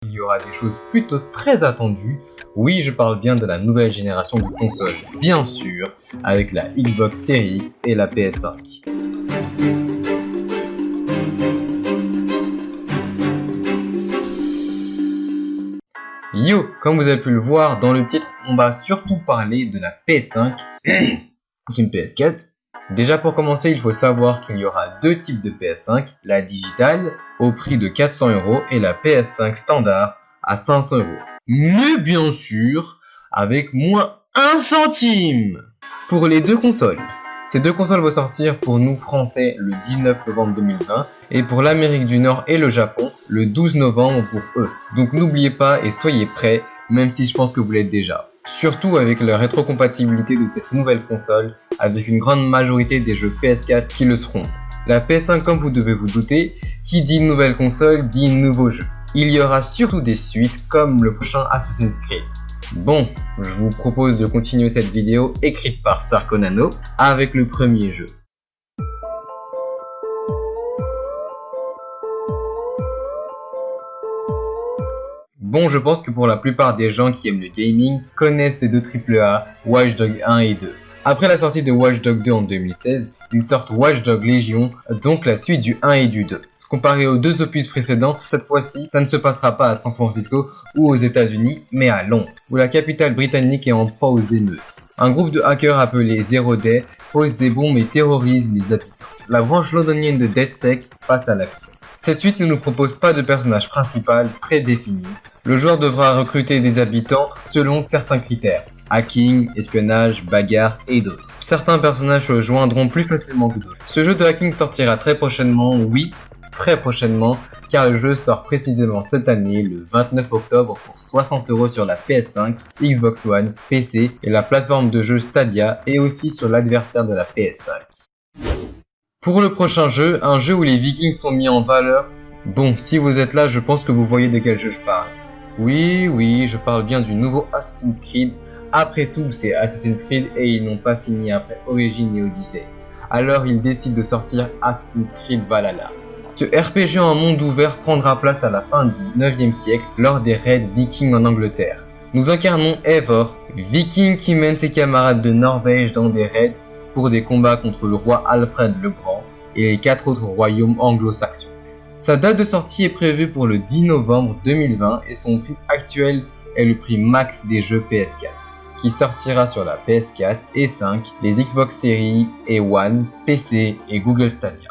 il y aura des choses plutôt très attendues. Oui, je parle bien de la nouvelle génération de consoles, bien sûr, avec la Xbox Series X et la PS5. Yo, comme vous avez pu le voir dans le titre, on va surtout parler de la PS5 qui est une PS4. Déjà pour commencer, il faut savoir qu'il y aura deux types de PS5, la digitale au prix de 400 € et la PS5 standard à 500 €. Mais bien sûr, avec moins 1 centime pour les deux consoles. Ces deux consoles vont sortir pour nous français le 19 novembre 2020 et pour l'Amérique du Nord et le Japon le 12 novembre pour eux. Donc n'oubliez pas et soyez prêts, même si je pense que vous l'êtes déjà. Surtout avec la rétrocompatibilité de cette nouvelle console, avec une grande majorité des jeux PS4 qui le seront. La PS5, comme vous devez vous douter, qui dit nouvelle console dit nouveau jeu. Il y aura surtout des suites comme le prochain Assassin's Creed. Bon, je vous propose de continuer cette vidéo écrite par Sarkonano avec le premier jeu. Bon, je pense que pour la plupart des gens qui aiment le gaming connaissent ces deux AAA, Watch Dogs 1 et 2. Après la sortie de Watch Dogs 2 en 2016, ils sortent Watch Dogs Legion, donc la suite du 1 et du 2. Comparé aux deux opus précédents, cette fois-ci, ça ne se passera pas à San Francisco ou aux États-Unis, mais à Londres, où la capitale britannique est en proie aux émeutes. Un groupe de hackers appelé Zero Day pose des bombes et terrorise les habitants. La branche londonienne de DedSec passe à l'action. Cette suite ne nous propose pas de personnage principal prédéfini. Le joueur devra recruter des habitants selon certains critères. Hacking, espionnage, bagarre et d'autres. Certains personnages se joindront plus facilement que d'autres. Ce jeu de hacking sortira très prochainement, oui, très prochainement, car le jeu sort précisément cette année, le 29 octobre pour 60 € sur la PS5, Xbox One, PC et la plateforme de jeu Stadia et aussi sur l'adversaire de la PS5. Pour le prochain jeu, un jeu où les Vikings sont mis en valeur. Bon, si vous êtes là, je pense que vous voyez de quel jeu je parle. Oui, je parle bien du nouveau Assassin's Creed. Après tout, c'est Assassin's Creed et ils n'ont pas fini après Origins et Odyssey. Alors ils décident de sortir Assassin's Creed Valhalla. Ce RPG en monde ouvert prendra place à la fin du 9e siècle lors des raids vikings en Angleterre. Nous incarnons Eivor, viking qui mène ses camarades de Norvège dans des raids pour des combats contre le roi Alfred le Grand et les 4 autres royaumes anglo-saxons. Sa date de sortie est prévue pour le 10 novembre 2020 et son prix actuel est le prix max des jeux PS4, qui sortira sur la PS4 et 5, les Xbox Series et One, PC et Google Stadia.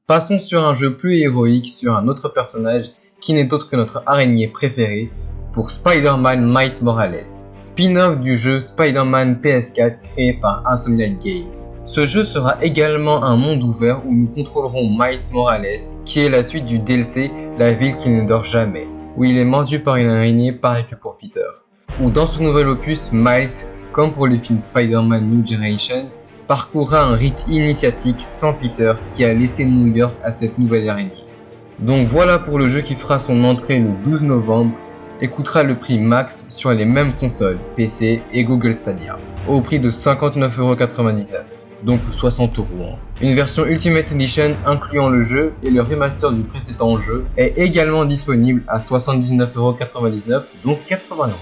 Passons sur un jeu plus héroïque sur un autre personnage qui n'est autre que notre araignée préférée pour Spider-Man Miles Morales, spin-off du jeu Spider-Man PS4 créé par Insomniac Games. Ce jeu sera également un monde ouvert où nous contrôlerons Miles Morales, qui est la suite du DLC La ville qui ne dort jamais, où il est mordu par une araignée pareil que pour Peter. Ou dans ce nouvel opus, Miles, comme pour le film Spider-Man New Generation, parcourra un rite initiatique sans Peter qui a laissé New York à cette nouvelle araignée. Donc voilà pour le jeu qui fera son entrée le 12 novembre et coûtera le prix max sur les mêmes consoles, PC et Google Stadia, au prix de 59,99 €, donc 60 €. Une version Ultimate Edition incluant le jeu et le remaster du précédent jeu est également disponible à 79,99 €, donc 80 €.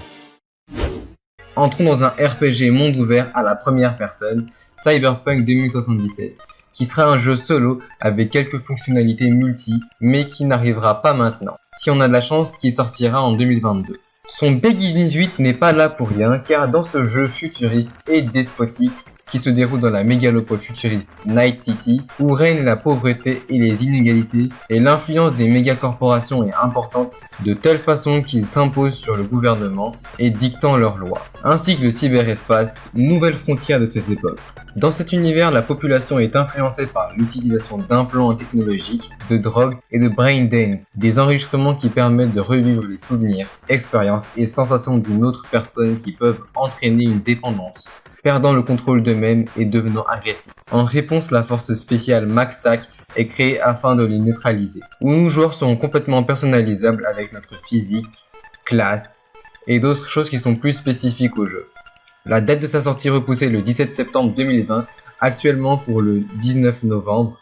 Entrons dans un RPG monde ouvert à la première personne, Cyberpunk 2077, qui sera un jeu solo avec quelques fonctionnalités multi, mais qui n'arrivera pas maintenant, si on a de la chance, qui sortira en 2022. Son Beginning 8 n'est pas là pour rien, car dans ce jeu futuriste et despotique, qui se déroule dans la mégalopole futuriste Night City, où règne la pauvreté et les inégalités, et l'influence des mégacorporations est importante de telle façon qu'ils s'imposent sur le gouvernement et dictant leurs lois, ainsi que le cyberespace, nouvelle frontière de cette époque. Dans cet univers, la population est influencée par l'utilisation d'implants technologiques, de drogues et de brain dance, des enregistrements qui permettent de revivre les souvenirs, expériences et sensations d'une autre personne qui peuvent entraîner une dépendance, perdant le contrôle d'eux-mêmes et devenant agressifs. En réponse, la force spéciale MaxTac est créée afin de les neutraliser, où nos joueurs seront complètement personnalisables avec notre physique, classe et d'autres choses qui sont plus spécifiques au jeu. La date de sa sortie repoussée le 17 septembre 2020, actuellement pour le 19 novembre,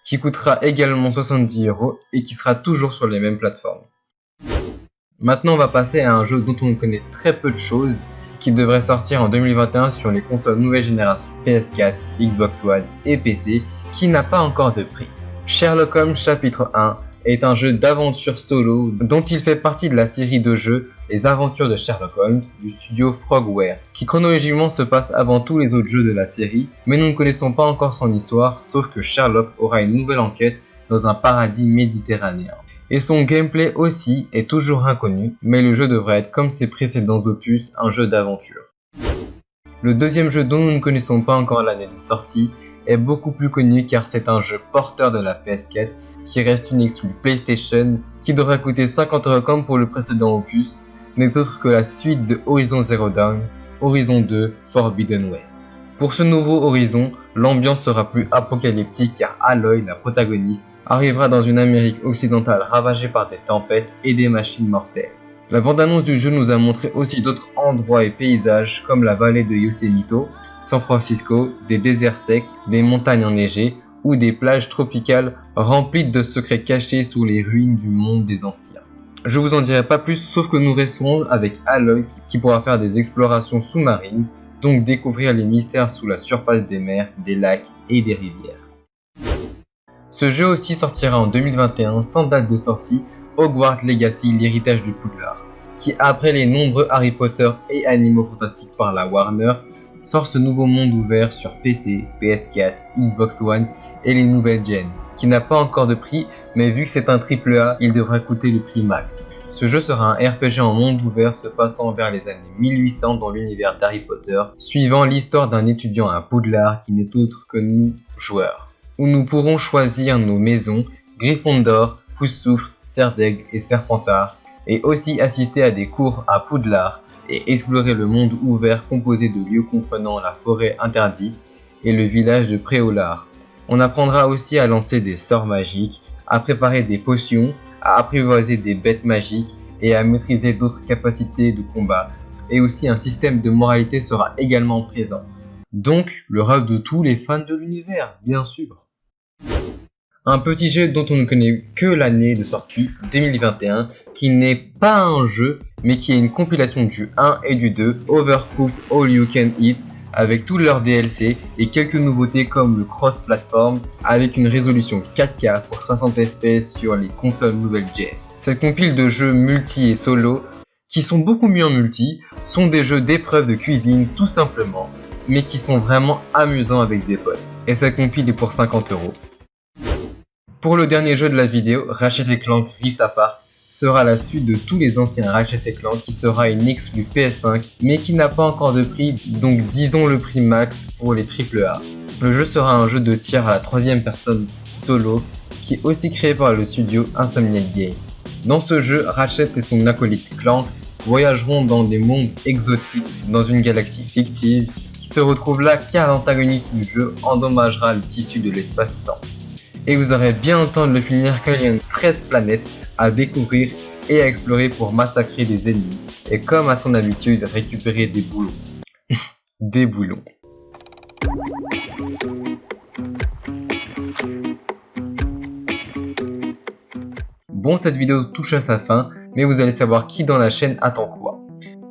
qui coûtera également 70 € et qui sera toujours sur les mêmes plateformes. Maintenant on va passer à un jeu dont on connaît très peu de choses, qui devrait sortir en 2021 sur les consoles nouvelle génération PS4, Xbox One et PC, qui n'a pas encore de prix. Sherlock Holmes chapitre 1 est un jeu d'aventure solo dont il fait partie de la série de jeux Les Aventures de Sherlock Holmes du studio Frogwares, qui chronologiquement se passe avant tous les autres jeux de la série, mais nous ne connaissons pas encore son histoire, sauf que Sherlock aura une nouvelle enquête dans un paradis méditerranéen. Et son gameplay aussi est toujours inconnu, mais le jeu devrait être comme ses précédents opus, un jeu d'aventure. Le deuxième jeu dont nous ne connaissons pas encore l'année de sortie est beaucoup plus connu car c'est un jeu porteur de la PS4 qui reste une exclue PlayStation qui devrait coûter 50€ comme pour le précédent opus, n'est autre que la suite de Horizon Zero Dawn, Horizon 2 Forbidden West. Pour ce nouveau Horizon, l'ambiance sera plus apocalyptique car Aloy, la protagoniste, arrivera dans une Amérique occidentale ravagée par des tempêtes et des machines mortelles. La bande-annonce du jeu nous a montré aussi d'autres endroits et paysages comme la vallée de Yosemite, San Francisco, des déserts secs, des montagnes enneigées ou des plages tropicales remplies de secrets cachés sous les ruines du monde des anciens. Je vous en dirai pas plus sauf que nous resterons avec Aloy qui pourra faire des explorations sous-marines, donc découvrir les mystères sous la surface des mers, des lacs et des rivières. Ce jeu aussi sortira en 2021 sans date de sortie, Hogwarts Legacy, l'héritage de Poudlard, qui après les nombreux Harry Potter et Animaux Fantastiques par la Warner, sort ce nouveau monde ouvert sur PC, PS4, Xbox One et les nouvelles gen, qui n'a pas encore de prix, mais vu que c'est un AAA, il devrait coûter le prix max. Ce jeu sera un RPG en monde ouvert se passant vers les années 1800 dans l'univers d'Harry Potter, suivant l'histoire d'un étudiant à Poudlard qui n'est autre que nous, joueurs, où nous pourrons choisir nos maisons, Gryffondor, Poussoufle, Serdaigle et Serpentard, et aussi assister à des cours à Poudlard et explorer le monde ouvert composé de lieux comprenant la forêt interdite et le village de Préolard. On apprendra aussi à lancer des sorts magiques, à préparer des potions, à apprivoiser des bêtes magiques et à maîtriser d'autres capacités de combat, et aussi un système de moralité sera également présent. Donc, le rêve de tous les fans de l'univers, bien sûr. Un petit jeu dont on ne connaît que l'année de sortie, 2021, qui n'est pas un jeu, mais qui est une compilation du 1 et du 2, Overcooked All You Can Eat, avec tous leurs DLC et quelques nouveautés comme le cross-platform, avec une résolution 4K pour 60 fps sur les consoles nouvelle gen. Cette compile de jeux multi et solo, qui sont beaucoup mieux en multi, sont des jeux d'épreuves de cuisine tout simplement, mais qui sont vraiment amusants avec des potes. Et cette compile est pour 50€. Pour le dernier jeu de la vidéo, Ratchet & Clank Rift Apart sera la suite de tous les anciens Ratchet & Clank qui sera une exclue PS5 mais qui n'a pas encore de prix, donc disons le prix max pour les AAA. Le jeu sera un jeu de tir à la troisième personne solo qui est aussi créé par le studio Insomniac Games. Dans ce jeu, Ratchet et son acolyte Clank voyageront dans des mondes exotiques dans une galaxie fictive qui se retrouve là car l'antagoniste du jeu endommagera le tissu de l'espace-temps. Et vous aurez bien le temps de le finir car il y a 13 planètes à découvrir et à explorer pour massacrer des ennemis et comme à son habitude récupérer des boulons. Des boulons. Bon, cette vidéo touche à sa fin, mais vous allez savoir qui dans la chaîne attend quoi.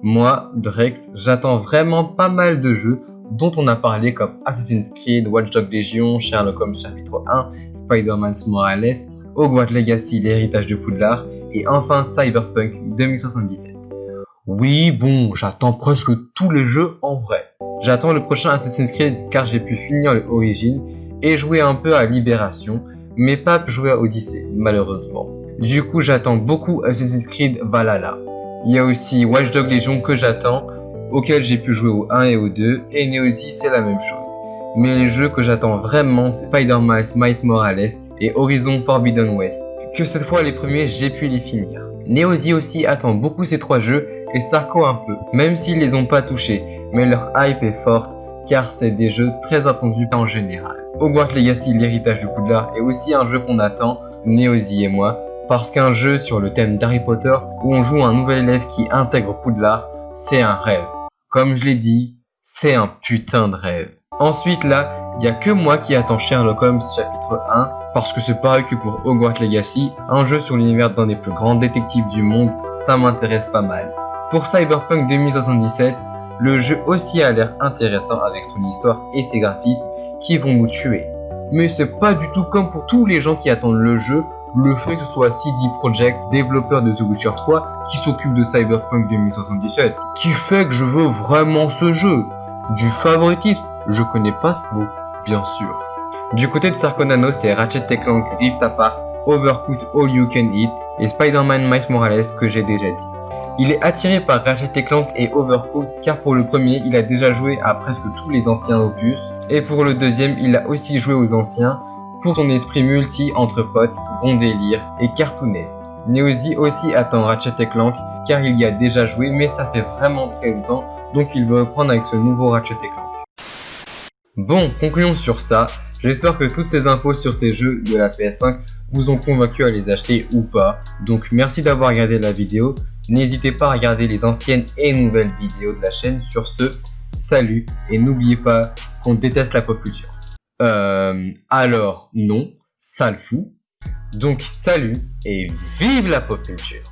Moi, Drex, j'attends vraiment pas mal de jeux dont on a parlé comme Assassin's Creed, Watch Dogs Legion, Sherlock Holmes chapitre 1, Spider-Man Morales, Hogwarts Legacy, l'héritage de Poudlard, et enfin Cyberpunk 2077. Oui, bon, j'attends presque tous les jeux en vrai. J'attends le prochain Assassin's Creed car j'ai pu finir le Origins et jouer un peu à Libération, mais pas jouer à Odyssey, malheureusement. Du coup, j'attends beaucoup Assassin's Creed Valhalla. Il y a aussi Watch Dogs Legion que j'attends, auquel j'ai pu jouer au 1 et au 2, et Neozi c'est la même chose. Mais les jeux que j'attends vraiment c'est Spider-Man Miles Morales et Horizon Forbidden West, que cette fois les premiers j'ai pu les finir. Neozi aussi attend beaucoup ces trois jeux et Sarko un peu, même s'ils les ont pas touchés, mais leur hype est forte car c'est des jeux très attendus en général. Hogwarts Legacy, l'héritage de Poudlard est aussi un jeu qu'on attend, Neozi et moi, parce qu'un jeu sur le thème d'Harry Potter où on joue un nouvel élève qui intègre Poudlard, c'est un rêve. Comme je l'ai dit, c'est un putain de rêve. Ensuite là, il n'y a que moi qui attends Sherlock Holmes chapitre 1 Parce que c'est pareil que pour Hogwarts Legacy, un jeu sur l'univers d'un des plus grands détectives du monde, ça m'intéresse pas mal. Pour Cyberpunk 2077, le jeu aussi a l'air intéressant avec son histoire et ses graphismes qui vont nous tuer. Mais c'est pas du tout comme pour tous les gens qui attendent le jeu, le fait que ce soit CD Projekt, développeur de The Witcher 3, qui s'occupe de Cyberpunk 2077, qui fait que je veux vraiment ce jeu. Du favoritisme, je connais pas ce mot, bien sûr. Du côté de Sarkonano, c'est Ratchet & Clank Rift Apart, Overcooked All You Can Eat et Spider-Man Miles Morales que j'ai déjà dit. Il est attiré par Ratchet & Clank et Overcooked car pour le premier, il a déjà joué à presque tous les anciens opus, et pour le deuxième, il a aussi joué aux anciens pour son esprit multi entre potes, bon délire et cartoonesque. Neozy aussi attend Ratchet & Clank car il y a déjà joué mais ça fait vraiment très longtemps, donc il veut reprendre avec ce nouveau Ratchet & Clank. Bon, concluons sur ça. J'espère que toutes ces infos sur ces jeux de la PS5 vous ont convaincu à les acheter ou pas. Donc merci d'avoir regardé la vidéo. N'hésitez pas à regarder les anciennes et nouvelles vidéos de la chaîne. Sur ce, salut et n'oubliez pas qu'on déteste la pop culture. Alors non, ça le fout. Donc salut et vive la pop culture.